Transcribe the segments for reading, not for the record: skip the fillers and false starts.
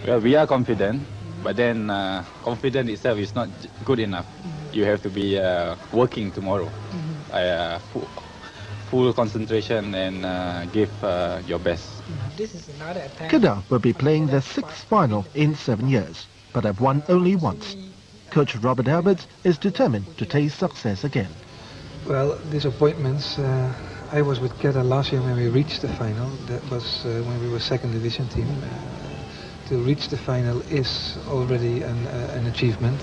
Well, we are confident, but then confidence itself is not good enough. You have to be working tomorrow. Full concentration and give your best. This is another attack. Kedah will be playing their 6th final in 7 years, but have won only once. Coach Robert Alberts is determined to taste success again. Well, disappointments. I was with Kedah last year when we reached the final. That was when we were second division team. To reach the final is already an achievement.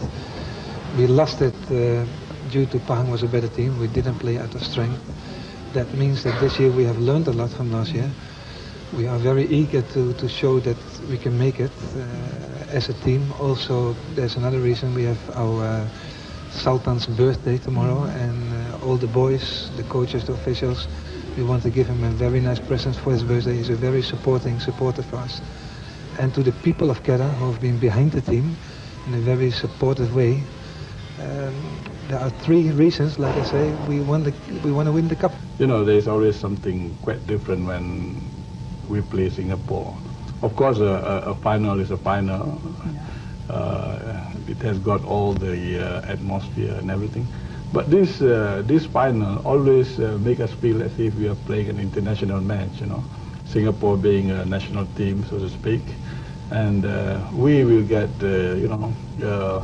We lost it due to Pahang was a better team. We didn't play out of strength. That means that this year we have learned a lot from last year. We are very eager to show that we can make it as a team. Also, there's another reason. We have our Sultan's birthday tomorrow, and all the boys, the coaches, the officials, we want to give him a very nice present for his birthday. He's a very supporter for us. And to the people of Kedah who have been behind the team in a very supportive way, there are 3 reasons. Like I say, we want to win the cup. You know, there's always something quite different when we play Singapore. Of course, a final is a final. It has got all the atmosphere and everything. But this final always make us feel as if we are playing an international match. You know, Singapore being a national team, so to speak, and we will get the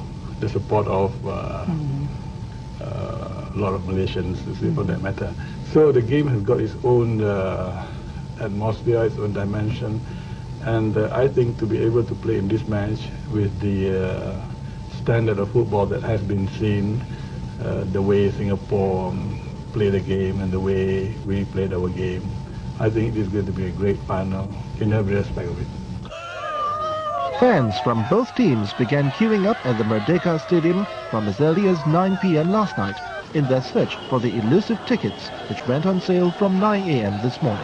support of a lot of Malaysians, for that matter. So the game has got its own atmosphere, its own dimension, and I think to be able to play in this match with the standard of football that has been seen, the way Singapore play the game and the way we played our game, I think it is going to be a great final in every aspect of it. Fans from both teams began queuing up at the Merdeka Stadium from as early as 9 p.m. last night in their search for the elusive tickets which went on sale from 9 a.m. this morning.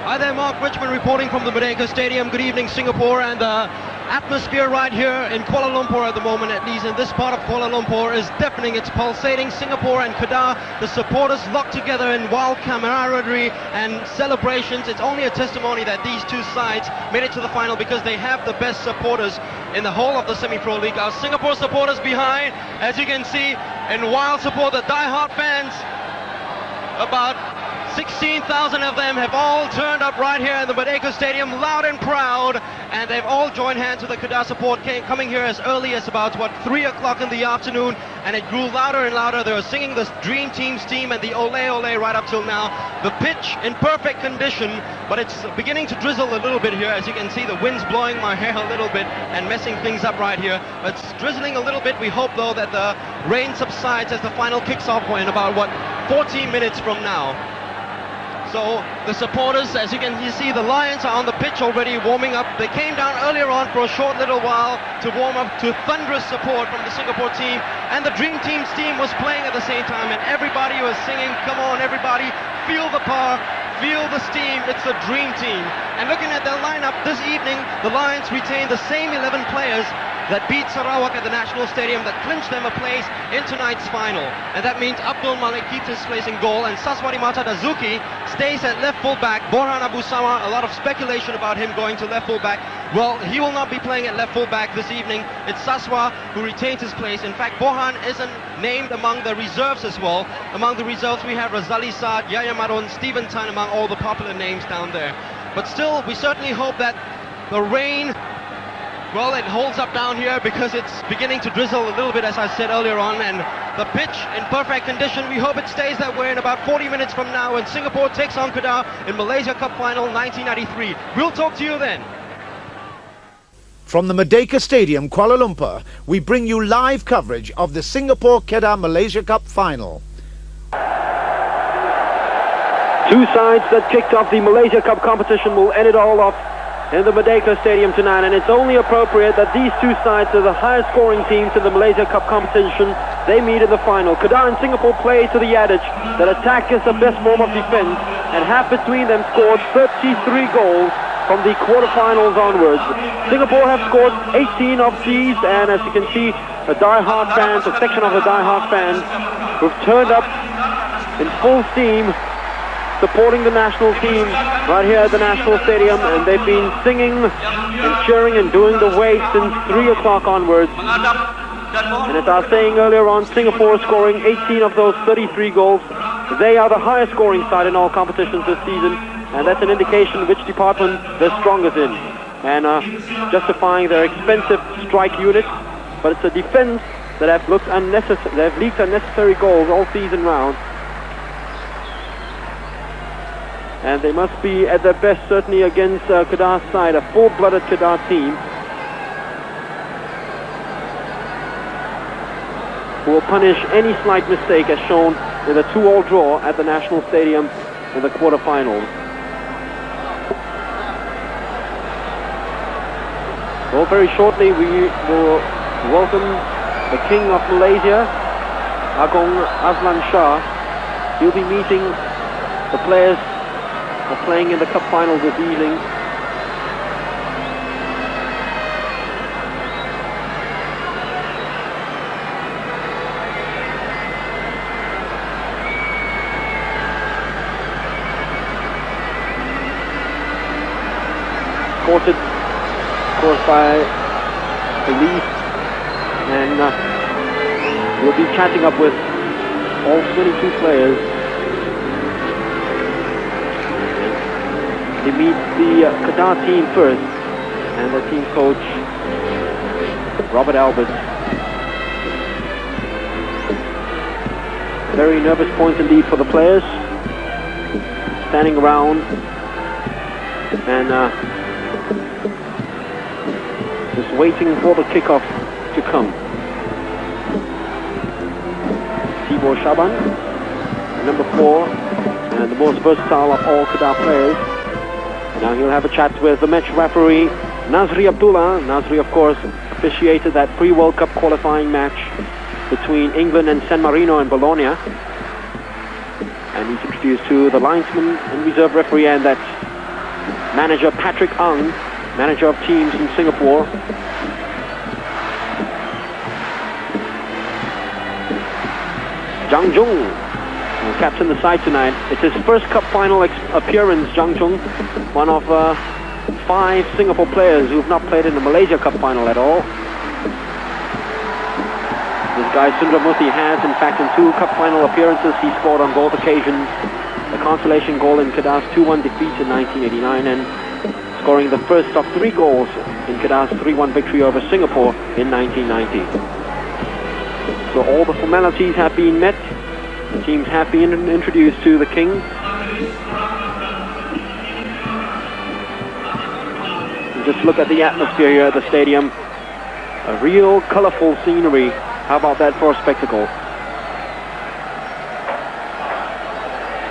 Hi there, Mark Richmond reporting from the Merdeka Stadium. Good evening, Singapore, and the atmosphere right here in Kuala Lumpur at the moment, at least in this part of Kuala Lumpur, is deafening. It's pulsating. Singapore and Kedah, the supporters locked together in wild camaraderie and celebrations. It's only a testimony that these two sides made it to the final because they have the best supporters in the whole of the Semi-Pro League. Our Singapore supporters behind, as you can see, in wild support, the die-hard fans, about 16,000 of them have all turned up right here in the Merdeka Stadium, loud and proud, and they've all joined hands with the Kedah support, coming here as early as about, 3 o'clock in the afternoon, and it grew louder and louder. They were singing the Dream Team's team and the Ole Ole right up till now. The pitch in perfect condition, but it's beginning to drizzle a little bit here. As you can see, the wind's blowing my hair a little bit and messing things up right here. But it's drizzling a little bit. We hope, though, that the rain subsides as the final kicks off in about, 14 minutes from now. So the supporters, as you can see, the Lions are on the pitch already warming up. They came down earlier on for a short little while to warm up to thunderous support from the Singapore team. And the Dream Team's team was playing at the same time, and everybody was singing, "Come on, everybody, feel the power, feel the steam, it's the Dream Team." And looking at their lineup this evening, the Lions retain the same 11 players that beat Sarawak at the National Stadium, that clinched them a place in tonight's final. And that means Abdul Malik keeps his place in goal, and Saswati Mata Dazuki stays at left full-back. Borhan Abu Sama, a lot of speculation about him going to left full-back. Well, he will not be playing at left full-back this evening. It's Saswa who retains his place. In fact, Borhan isn't named among the reserves as well. Among the reserves, we have Razali Saad, Yaya Marun, Stephen Tan, among all the popular names down there. But still, we certainly hope that the rain, well, it holds up down here because it's beginning to drizzle a little bit, as I said earlier on, and the pitch in perfect condition. We hope it stays that way in about 40 minutes from now when Singapore takes on Kedah in Malaysia Cup Final 1993. We'll talk to you then. From the Merdeka Stadium, Kuala Lumpur, we bring you live coverage of the Singapore-Kedah Malaysia Cup Final. Two sides that kicked off the Malaysia Cup competition will end it all off in the Merdeka Stadium tonight, and it's only appropriate that these two sides are the highest scoring teams in the Malaysia Cup competition. They meet in the final. Kedah and Singapore play to the adage that attack is the best form of defense, and half between them scored 33 goals from the quarterfinals onwards. Singapore have scored 18 of these, and as you can see, the die-hard fans, a section of the die-hard fans who've turned up in full steam supporting the national team right here at the National Stadium, and they've been singing and cheering and doing the wave since 3 o'clock onwards. And as I was saying earlier on, Singapore scoring 18 of those 33 goals. They are the highest scoring side in all competitions this season, and that's an indication which department they're strongest in, and justifying their expensive strike unit. But it's a defense that have looked unnecessary, they have leaked unnecessary goals all season round. And they must be at their best certainly against Kedah's side, a full-blooded Kedah team who will punish any slight mistake as shown in the 2-all draw at the National Stadium in the quarterfinals. Well, very shortly we will welcome the King of Malaysia, Agong Azlan Shah. He'll be meeting the players who are playing in the cup final this evening. Escorted, of course, by police, and we'll be catching up with all 22 players. They meet the Kedah team first, and the team coach, Robert Albert. Very nervous point indeed for the players, standing around and just waiting for the kickoff to come. Tibor Shaban, number 4, and the most versatile of all Kedah players. Now he'll have a chat with the match referee, Nazri Abdullah. Nazri, of course, officiated that pre-World Cup qualifying match between England and San Marino in Bologna. And he's introduced to the linesman and reserve referee, and that's manager Patrick Ang, manager of teams in Singapore. Zhang Jung will captain the side tonight. It's his first cup final appearance, Zhang Jung, one of 5 Singapore players who have not played in the Malaysia Cup final at all. This guy Sundramoorthy has, in fact, in 2 cup final appearances, he scored on both occasions. The consolation goal in Kedah's 2-1 defeat in 1989, and scoring the first of 3 goals in Kedah's 3-1 victory over Singapore in 1990. So all the formalities have been met. The teams have been introduced to the King. And just look at the atmosphere here at the stadium. A real colorful scenery. How about that for a spectacle?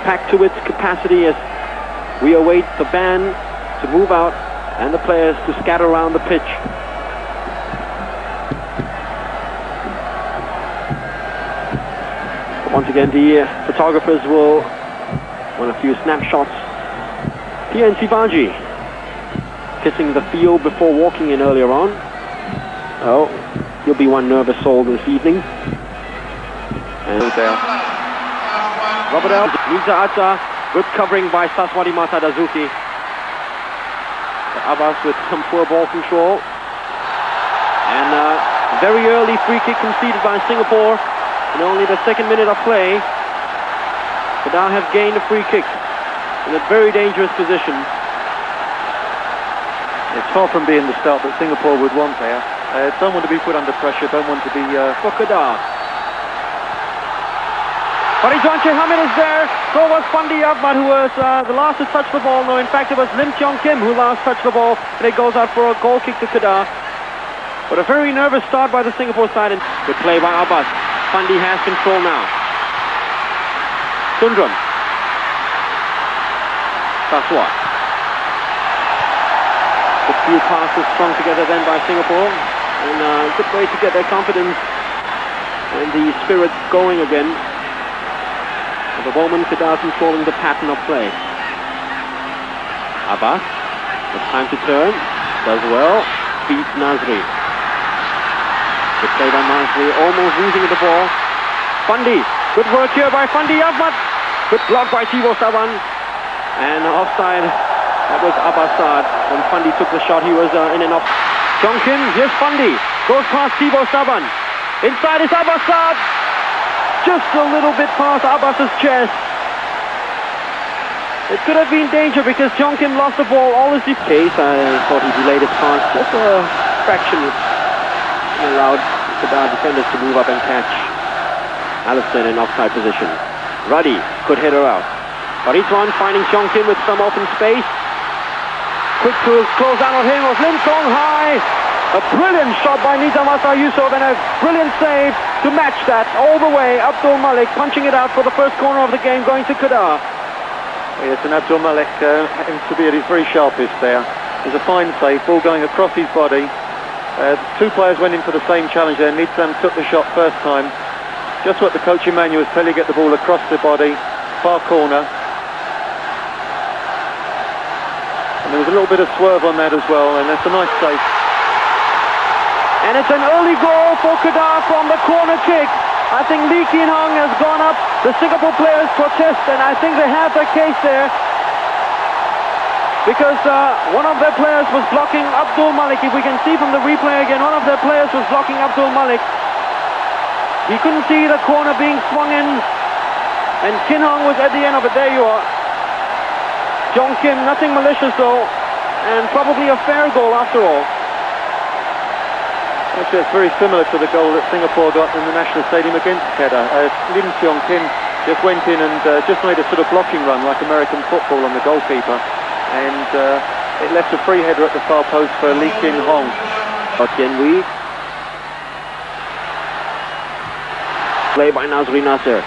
Packed to its capacity as we await the band to move out and the players to scatter around the pitch. Once again, the photographers will want a few snapshots. Pia and Sivaji kissing the field before walking in earlier on. Oh, he'll be one nervous soul this evening. And there. Robert L. Niza Atta, good covering by Saswati Mata Dazuki. Abbas with some poor ball control. And very early free kick conceded by Singapore in only the 2nd minute of play. Kedah have gained a free kick in a very dangerous position. It's far from being the start that Singapore would want there. Don't want to be put under pressure, don't want to be... For Kedah. Faridwan Hamid is there, so was Fandi Ahmad, who was the last to touch the ball. No, in fact it was Lim Cheong Kim who last touched the ball, and it goes out for a goal kick to Kedah. But a very nervous start by the Singapore side, and good play by Abbas. Fandi has control now. Sundram. Saswa. The few passes strung together then by Singapore, and a good way to get their confidence and the spirit going again. At the moment, Kedah controlling the pattern of play. Abbas It's time to turn. Does well. Beats Nasri. Good play by Nasri. Almost losing the ball. Fandi. Good work here by Fandi Ahmad. Good block by Thibaut Saban. And offside. That was Abbasad. When Fandi took the shot, he was in and off. Jong Kim. Here's Fandi. Goes past Thibaut Saban. Inside is Abbasad. Just a little bit past Abbas's chest. It could have been danger because Jong Kim lost the ball. All is the case. I thought he delayed his pass just a fraction. He allowed the defenders to move up and catch Allison in offside position. Ruddy could hit her out. Rizwan finding Jong Kim with some open space. Quick to close down on him was Lim Song Hai. A brilliant shot by Nizamasa Yusuf and a brilliant save to match that all the way. Abdul Malik punching it out for the first corner of the game, going to Kedah. Yes, and Abdul Malik having to be at his very sharpest there. There's a fine save, ball going across his body. Two players went in for the same challenge there. Nizam took the shot first time. Just what the coach Emmanuel was telling, get the ball across the body, far corner. And there was a little bit of swerve on that as well, and that's a nice save. And it's an early goal for Kedah from the corner kick. I think Lee Keen Hong has gone up. The Singapore players protest, and I think they have their case there. Because one of their players was blocking Abdul Malik. If we can see from the replay again, one of their players was blocking Abdul Malik. He couldn't see the corner being swung in, and Keen Hong was at the end of it. There you are. Jong Kim, nothing malicious though, and probably a fair goal after all. Actually, it's very similar to the goal that Singapore got in the National Stadium against Kedah. Lim Seong Kim just went in and just made a sort of blocking run like American football on the goalkeeper, and it left a free header at the far post for Lee Kin Hong. Wee. Play by Nazri Nasser.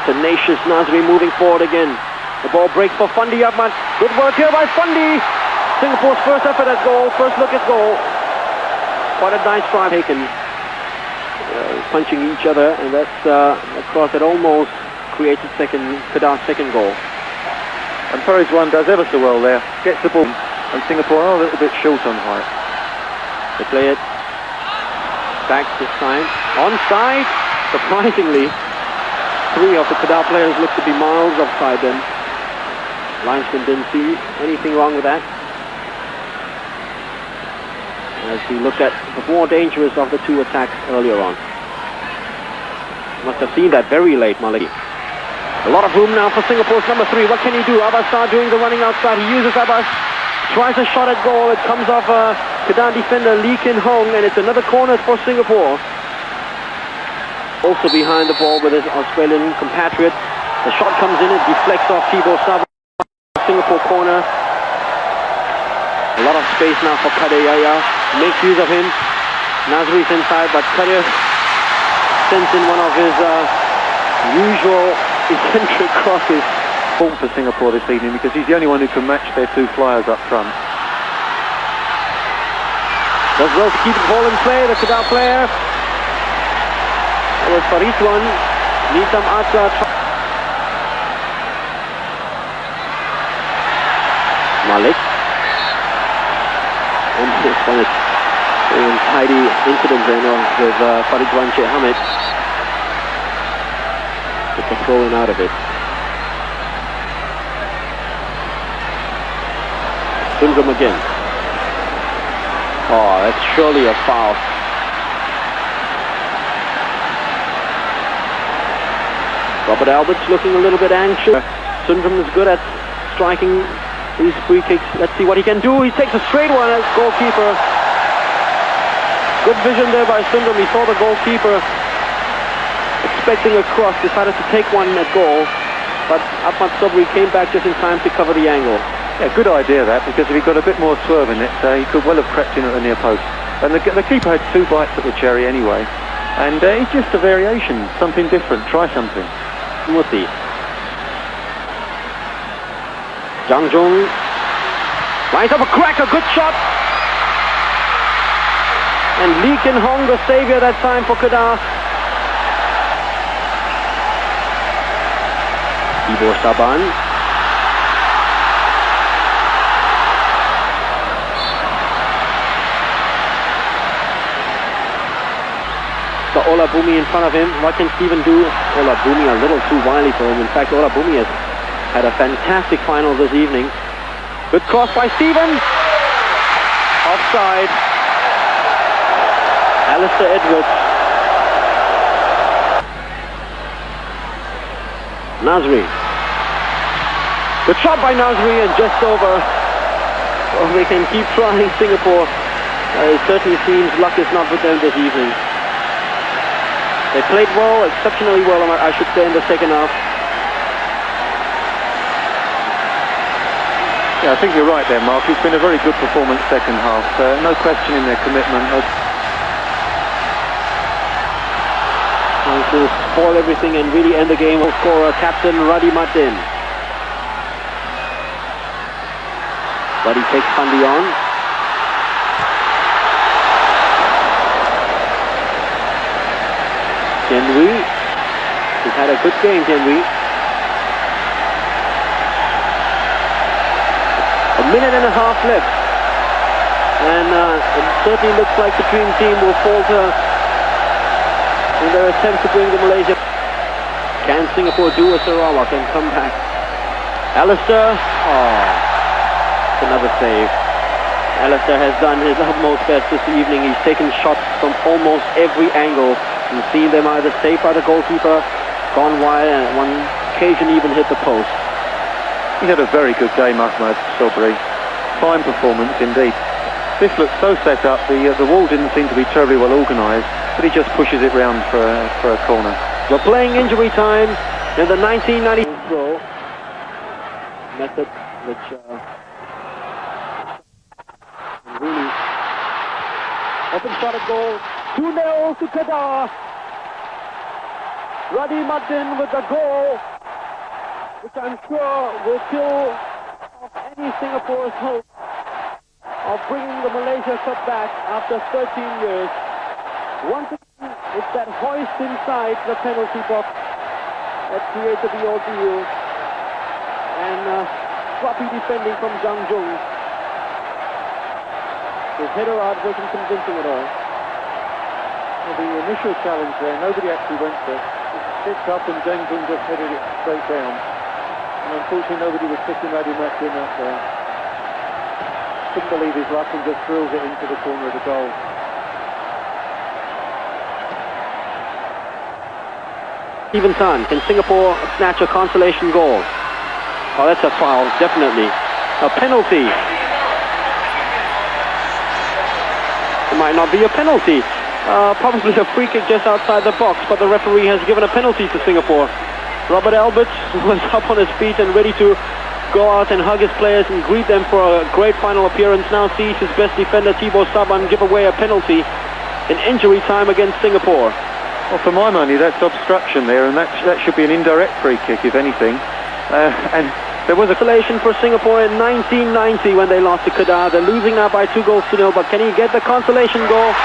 Tenacious Nazri moving forward again. The ball breaks for Fandi Ahmad. Good work here by Fandi. Singapore's first effort at goal, first look at goal. Quite a nice try taken. Punching each other, and that's a cross that almost created Kedah's second goal. And Rizwan does ever so well there. Gets the ball, and Singapore are a little bit short on height. They play it back this time. Onside, surprisingly. Three of the Kedah players look to be miles offside then. Linesman didn't see anything wrong with that. As we looked at the more dangerous of the two attacks earlier on. Must have seen that very late, Maliki. A lot of room now for Singapore's number 3. What can he do? Abbasad doing the running outside. He uses Abbas. Tries a shot at goal. It comes off Kedah defender Lee Kin Hong, and it's another corner for Singapore. Also behind the ball with his Australian compatriot. The shot comes in, it deflects off Thibaut Saban. Singapore corner. A lot of space now for Kadir Yahya. Makes use of him. Nazri's inside, but Kadir sends in one of his usual eccentric crosses. Important for Singapore this evening because he's the only one who can match their two flyers up front. Does well to keep the ball in play, the Kedah player. That was Faridwan. Nizam Azhar. Malik. And this one is a tidy incident then with Faridwan Sheikh Hamid. It's a throw in out of it. Sundram again. Oh, that's surely a foul. Robert Albert's looking a little bit anxious. Sundram is good at striking these free kicks. Let's see what he can do. He takes a straight one as goalkeeper. Good vision there by Sundram. He saw the goalkeeper expecting a cross, decided to take one at goal, but Ahmad Sabri came back just in time to cover the angle. Yeah, good idea that, because if he got a bit more swerve in it, he could well have crept in at the near post. And the keeper had 2 bites at the cherry anyway. And it's just a variation, something different, try something. Muti. Zhang Zhong lines up a cracker, good shot. And Lee Kin Hong, the saviour that time for Kedah. Thibaut Saban. got Ola Bumi in front of him. What can Stephen do? Ola Bumi a little too wily for him. In fact, Ola Bumi has had a fantastic final this evening. Good cross by Stephen. Offside. Alistair Edwards. Nasri. Good shot by Nasri and just over. Well, they can keep trying, Singapore. It certainly seems luck is not with them this evening. They played well, exceptionally well, I should say, in the second half. Yeah, I think you're right there, Mark. It's been a very good performance second half. No question in their commitment. Trying to spoil everything and really end the game will score captain Radhi Matin. Radhi takes Pandey on. Tianwei. He's had a good game, Tianwei. A minute and a half left. And it certainly looks like the Dream Team will falter in their attempt to bring the Malaysia. Can Singapore do a Sarawak and come back? Alistair. Oh, another save. Alistair has done his utmost best this evening. He's taken shots from almost every angle. You've seen them either saved by the goalkeeper, gone wide, and on one occasion even hit the post. He had a very good game, Ahmad Sobri. Fine performance indeed. This looks so set up. The wall didn't seem to be terribly well organised, but he just pushes it round for a corner. We're playing injury time in the 1990 throw method, which really open shot at goal. 2-0 to Kedah. Radhi Matin with the goal, which I'm sure will kill off any Singapore's hope of bringing the Malaysia Cup back after 13 years. Once again, it's that hoist inside the penalty box that created the ordeal. And sloppy defending from Zhang Zhong. His header out wasn't convincing at all. The initial challenge there, nobody actually went for it. It picked up and Zhang Zhong just headed it straight down. And unfortunately nobody was picking Radhi Matin up there. Couldn't believe his luck and just drills it into the corner of the goal. Stephen Tan, can Singapore snatch a consolation goal? Oh, that's a foul, definitely. A penalty. It might not be a penalty. Probably a free kick just outside the box, but the referee has given a penalty to Singapore. Robert Albert was up on his feet and ready to go out and hug his players and greet them for a great final appearance. Now sees his best defender, Thibaut Saban, give away a penalty in injury time against Singapore. Well, for my money, that's obstruction there, and that should be an indirect free kick, if anything. And there was a consolation for Singapore in 1990 when they lost to Kedah. They're losing now by 2-0, but can he get the consolation goal?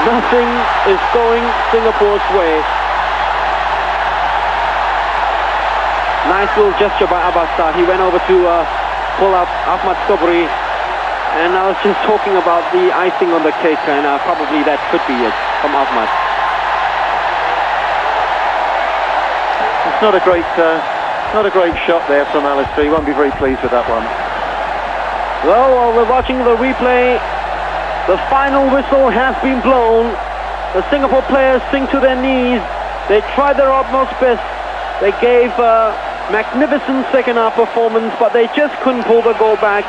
Nothing is going Singapore's way. Nice little gesture by Abasa. He went over to pull up Ahmad Sobri. And I was just talking about the icing on the cake, and probably that could be it from Ahmad. It's not a great shot there from Alistair. He won't be very pleased with that one. Well, while we're watching the replay, the final whistle has been blown. The Singapore players sink to their knees. They tried their utmost best. They gave a magnificent second half performance, but they just couldn't pull the goal back.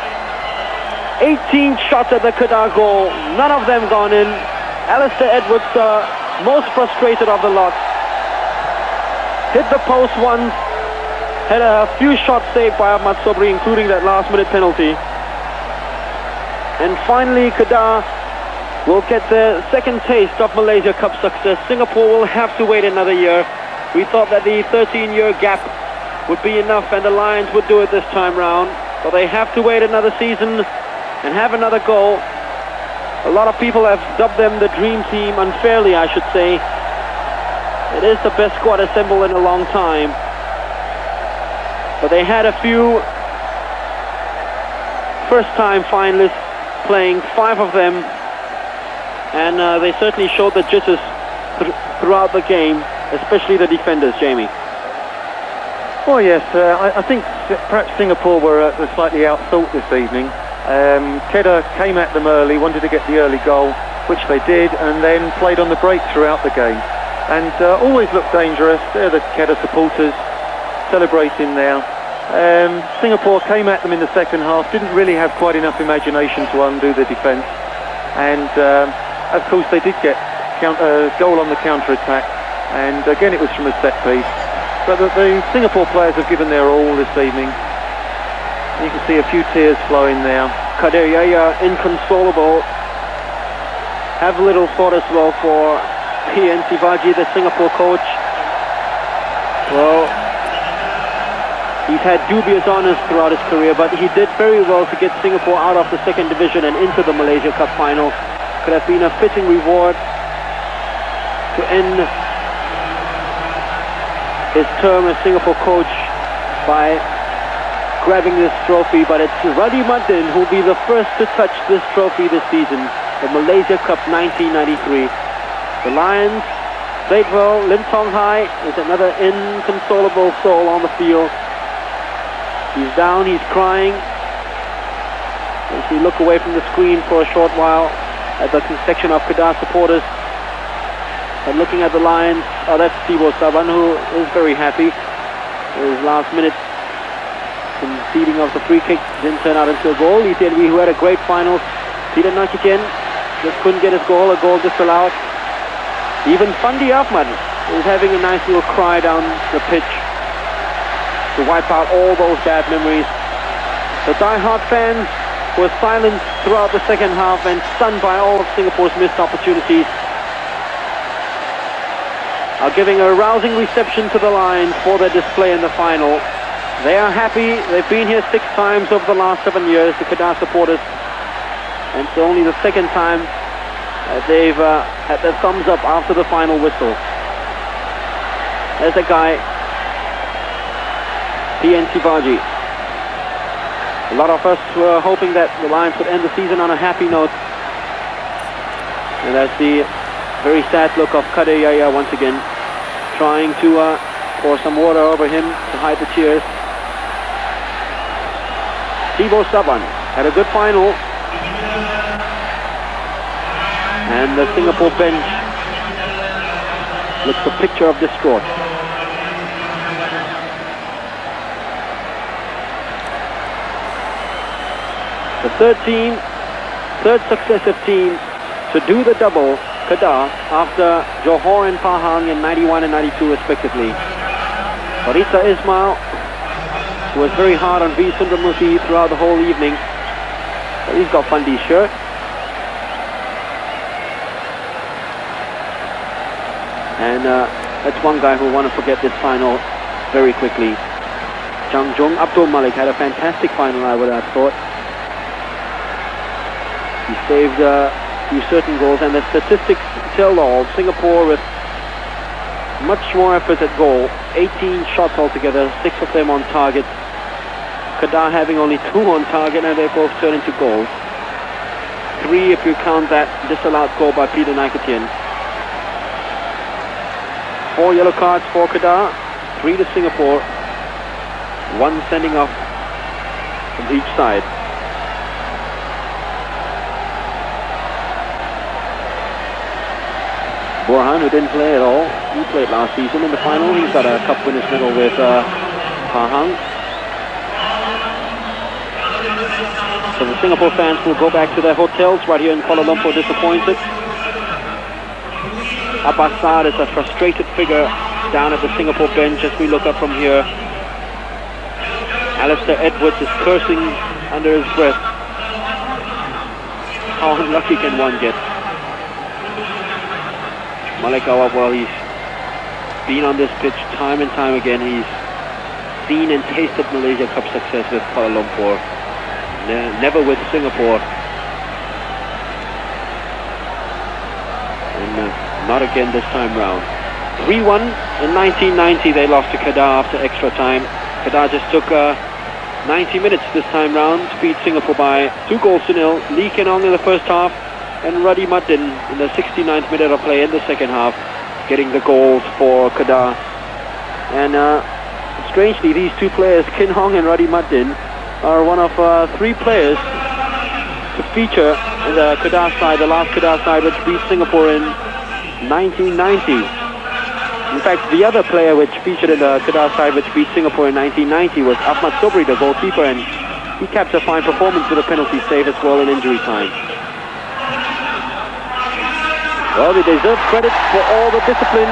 18 shots at the Kedah goal, none of them gone in. Alistair Edwards, most frustrated of the lot. Hit the post once, had a few shots saved by Ahmad Sobri, including that last minute penalty. And finally, Kedah will get their second taste of Malaysia Cup success. Singapore will have to wait another year. We thought that the 13-year gap would be enough and the Lions would do it this time round. But they have to wait another season and have another goal. A lot of people have dubbed them the Dream Team, unfairly I should say. It is the best squad assembled in a long time. But they had a few first-time finalists playing, 5 of them and they certainly showed the jitters throughout the game, especially the defenders, Jamie. Well, yes, I think perhaps Singapore were slightly outthought this evening. Kedah came at them early, wanted to get the early goal, which they did, and then played on the break throughout the game. And always looked dangerous. They're the Kedah supporters celebrating now. Singapore came at them in the second half, didn't really have quite enough imagination to undo the defence. And of course they did get a goal on the counter-attack. And again it was from a set piece. But the Singapore players have given their all this evening. You can see a few tears flowing now. Kadir Yahya inconsolable. Have little thought as well for P.N. Sivaji, the Singapore coach. Well, he's had dubious honours throughout his career, but he did very well to get Singapore out of the second division and into the Malaysia Cup final. Could have been a fitting reward to end his term as Singapore coach by grabbing this trophy, but it's Radhi Madin who'll be the first to touch this trophy this season, the Malaysia Cup 1993. The Lions played well. Lim Tong Hai is another inconsolable soul on the field. He's down, he's crying. As we look away from the screen for a short while at the section of Kedah supporters, and looking at the Lions, that's Thibaut Saban, who is very happy. His last minute conceding of the free kick didn't turn out into a goal. Etienne, who had a great final. Peter Nakitian just couldn't get his goal, a goal disallowed. Even Fandi Ahmad is having a nice little cry down the pitch to wipe out all those bad memories. The die-hard fans were silenced throughout the second half and stunned by all of Singapore's missed opportunities, are giving a rousing reception to the Lions for their display in the final. They are happy. They've been here 6 times over the last 7 years, the Kedah supporters, and it's only the second time they've had their thumbs up after the final whistle. There's a guy, P.N. Sivaji. A lot of us were hoping that the Lions would end the season on a happy note, and that's the very sad look of Kadir Yahya once again, trying to pour some water over him to hide the tears. Thibaut Saban had a good final, and the Singapore bench looks a picture of distraught. The third successive team to do the double, Kedah, after Johor and Pahang in 91 and 92 respectively. Farisa Ismail, who was very hard on V. Sundramoorthy throughout the whole evening. But he's got Fundy's shirt. And that's one guy who want to forget this final very quickly. Chang Jung Abdul Malik had a fantastic final, I would have thought. He saved few certain goals, and the statistics tell all. Singapore with much more effort at goal, 18 shots altogether, 6 of them on target. Kedah having only 2 on target, and they both turn into goals. 3 if you count that disallowed goal by Peter Nakitian. 4 yellow cards for Kedah, 3 to Singapore, 1 sending off from each side. Borhan, who didn't play at all, he played last season in the final. He's got a cup winners medal with Pahang. So the Singapore fans will go back to their hotels right here in Kuala Lumpur disappointed. Abbas Saad is a frustrated figure down at the Singapore bench as we look up from here. Alistair Edwards is cursing under his breath. How unlucky can one get? Malik Awab, well, he's been on this pitch time and time again. He's seen and tasted Malaysia Cup success with Kuala Lumpur, never with Singapore, and not again this time round. 3-1 in 1990 they lost to Kedah after extra time. Kedah just took 90 minutes this time round to beat Singapore by 2-0. Lee Ken Ong in the first half, and Radimuddin in the 69th minute of play in the second half, getting the goals for Kedah. And strangely, these two players, Kin Hong and Radimuddin, are one of 3 players to feature in the Kedah side, the last Kedah side which beat Singapore in 1990. In fact, the other player which featured in the Kedah side which beat Singapore in 1990 was Ahmad Sobri, the goalkeeper, and he kept a fine performance with a penalty save as well in injury time. Well, they deserve credit for all the discipline,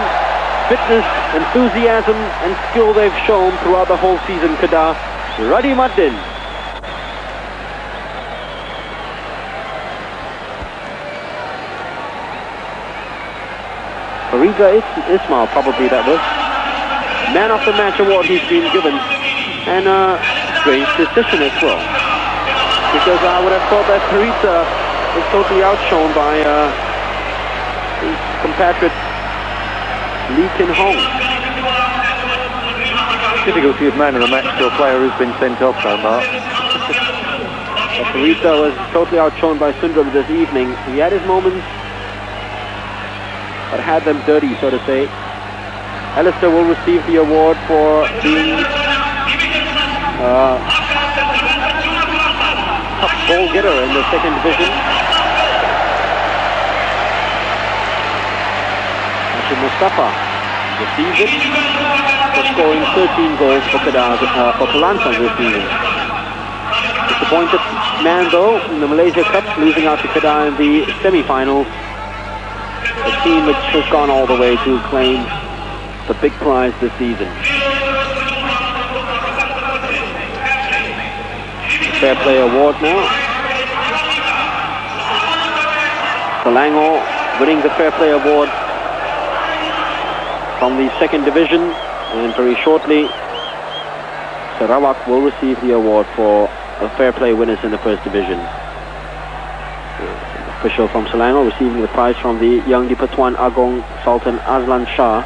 fitness, enthusiasm and skill they've shown throughout the whole season, Kedah. Radimuddin. Fariza Ismail, probably that was. Man of the match award he's been given. And a strange decision as well. Because I would have thought that Fariza is totally outshone by his compatriot Lee Kin Hong. Difficulty of man of the match to a player who's been sent off, though, Mark. Fariza was totally outshone by Sundram this evening. He had his moments, but had them dirty, so to say. Alistair will receive the award for being top goal getter in the second division. Hashim Mustafa receives it for scoring 13 goals for Kedah, for Kelantan this season. Disappointed man though in the Malaysia Cup, losing out to Kedah in the semi-finals. A team which has gone all the way to claim the big prize this season. Fair Play Award now. Selangor winning the Fair Play Award from the second division, and very shortly Sarawak will receive the award for the Fair Play winners in the first division. Official from Selangor receiving the prize from the Yang di-Pertuan Agong Sultan Azlan Shah.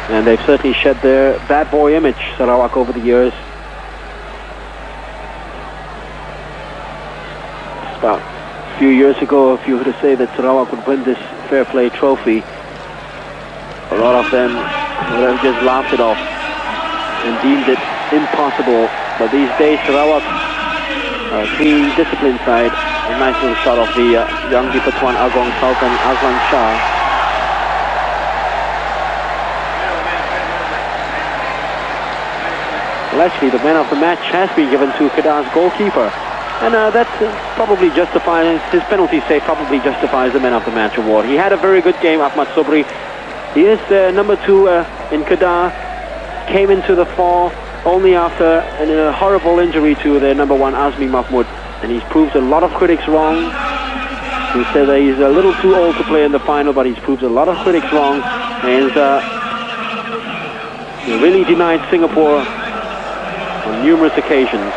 And they've certainly shed their bad boy image, Sarawak, over the years. About a few years ago, if you were to say that Sarawak would win this Fair Play trophy, a lot of them would have just laughed it off and deemed it impossible. But these days, Sarawak, clean, disciplined side, a nice little shot of the Yang di-Pertuan Agong Sultan Azlan Shah. Well, actually, the man of the match has been given to Kedah's goalkeeper. And that probably justifies, his penalty save probably justifies the man of the match award. He had a very good game, Ahmad Sobri. He is number 2 in Kedah. Came into the fore only after a horrible injury to their number 1, Azmi Mahmood. And he's proved a lot of critics wrong. Who said that he's a little too old to play in the final, but he's proved a lot of critics wrong. And he really denied Singapore on numerous occasions.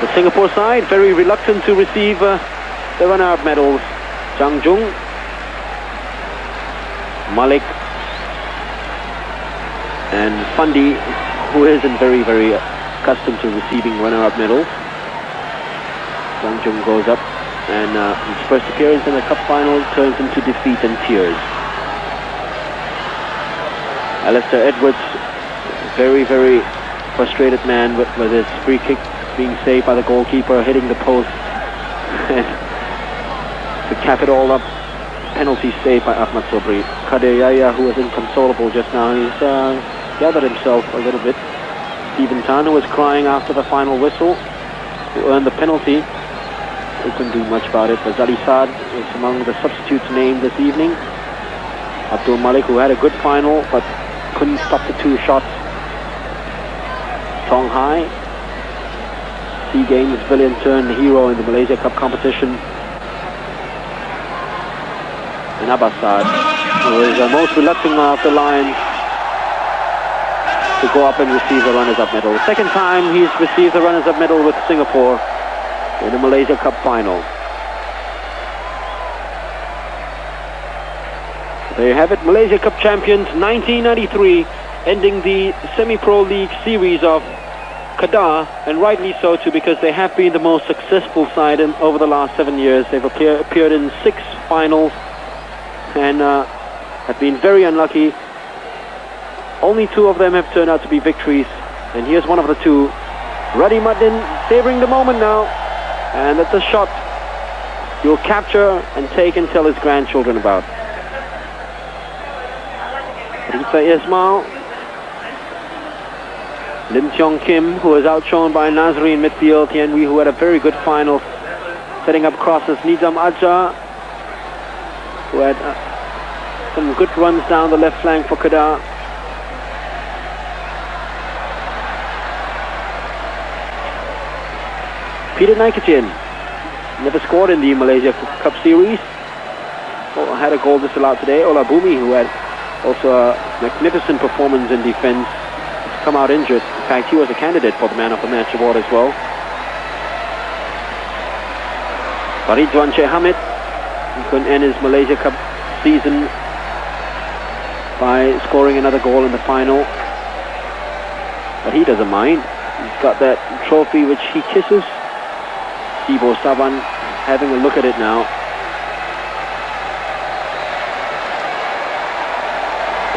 The Singapore side very reluctant to receive the runner-up medals. Chang Jung, Malik, and Fandi, who isn't very, very accustomed to receiving runner-up medals. Chang Jung goes up, and his first appearance in the cup final turns into defeat and tears. Alistair Edwards, very, very frustrated man with his free kick being saved by the goalkeeper, hitting the post. And to cap it all up, penalty saved by Ahmad Sobri. Kadir Yahya, who was inconsolable just now, he's gathered himself a little bit. Stephen Tan, who was crying after the final whistle, who earned the penalty. He couldn't do much about it. But Zali Saad is among the substitutes named this evening. Abdul Malik, who had a good final, but couldn't stop the 2 shots. Tong Hai, SEA Games villain turned hero in the Malaysia Cup competition. And Abbasad, who is the most reluctant of the Lions, to go up and receive the runners-up medal. The second time he's received the runners-up medal with Singapore in the Malaysia Cup final. There you have it, Malaysia Cup champions 1993, ending the Semi-Pro League series of Kedah, and rightly so too, because they have been the most successful side over the last 7 years. They've appeared in 6 finals and have been very unlucky. Only 2 of them have turned out to be victories, and here's one of the 2. Radimuddin savouring the moment now, and that's a shot he'll capture and take and tell his grandchildren about. Rita Ismail, Lim Cheong Kim, who was outshone by Nazri in midfield, Tian Wee, who had a very good final, setting up crosses, Nizam Adja, who had some good runs down the left flank for Kedah. Peter Naikachin never scored in the Malaysia Cup Series. Oh, had a goal disallowed today. Ola Bumi, who had also a magnificent performance in defence, has come out injured. In fact, he was a candidate for the Man of the Match award as well. Faridwan Sheikh Hamid, he couldn't end his Malaysia Cup season by scoring another goal in the final. But he doesn't mind. He's got that trophy which he kisses. Ivo Saban having a look at it now.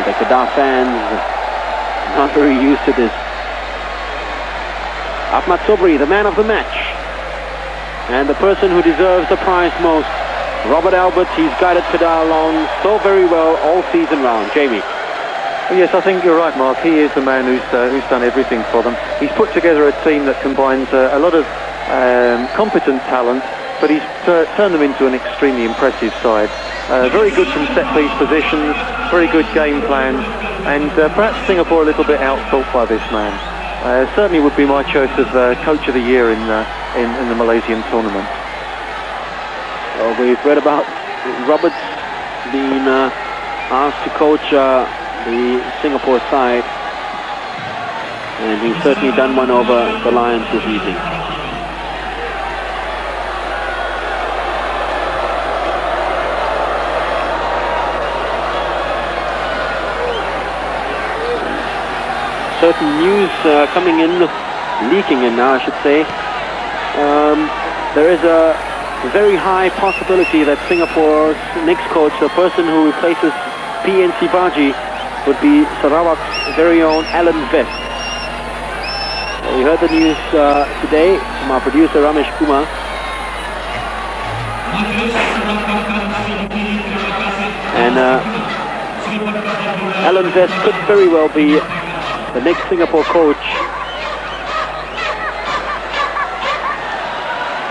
The Kedah fans not very used to this. Ahmad Sobri, the man of the match, and the person who deserves the prize most, Robert Albert. He's guided Kedah along so very well all season round. Jamie. Yes, I think you're right, Mark. He is the man who's done everything for them. He's put together a team that combines a lot of competent talent, but he's turned them into an extremely impressive side. Very good from set-piece positions, very good game plans, and perhaps Singapore a little bit outthought by this man. Certainly would be my choice of Coach of the Year in the Malaysian tournament. Well, we've read about Roberts being asked to coach the Singapore side, and he's certainly done one over the Lions this evening. Certain news coming in, leaking in now I should say. There is a very high possibility that Singapore's next coach, the person who replaces PN Sivaji, would be Sarawak's very own Alan Vest. We heard the news today from our producer Ramesh Kumar. And Alan Vest could very well be the next Singapore coach.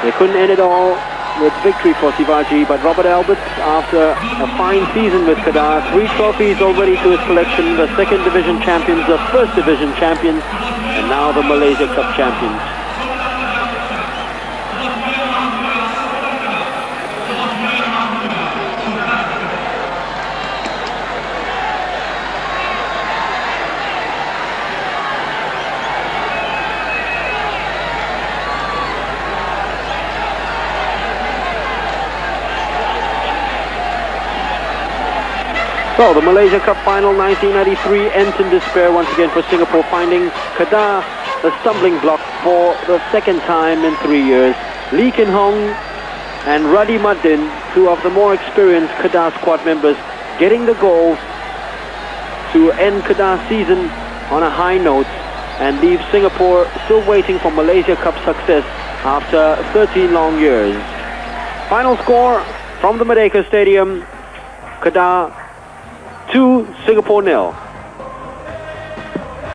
They couldn't end it all with victory for Sivaji, but Robert Albert, after a fine season with Kedah, 3 trophies already to his collection, the 2nd Division champions, the 1st Division champions, and now the Malaysia Cup champions. So the Malaysia Cup final 1993 ends in despair once again for Singapore, finding Kedah the stumbling block for the 2nd time in 3 years. Lee Kin Hong and Radimuddin, 2 of the more experienced Kedah squad members, getting the goals to end Kedah's season on a high note and leave Singapore still waiting for Malaysia Cup success after 13 long years. Final score from the Merdeka Stadium, Kedah 2, Singapore 0.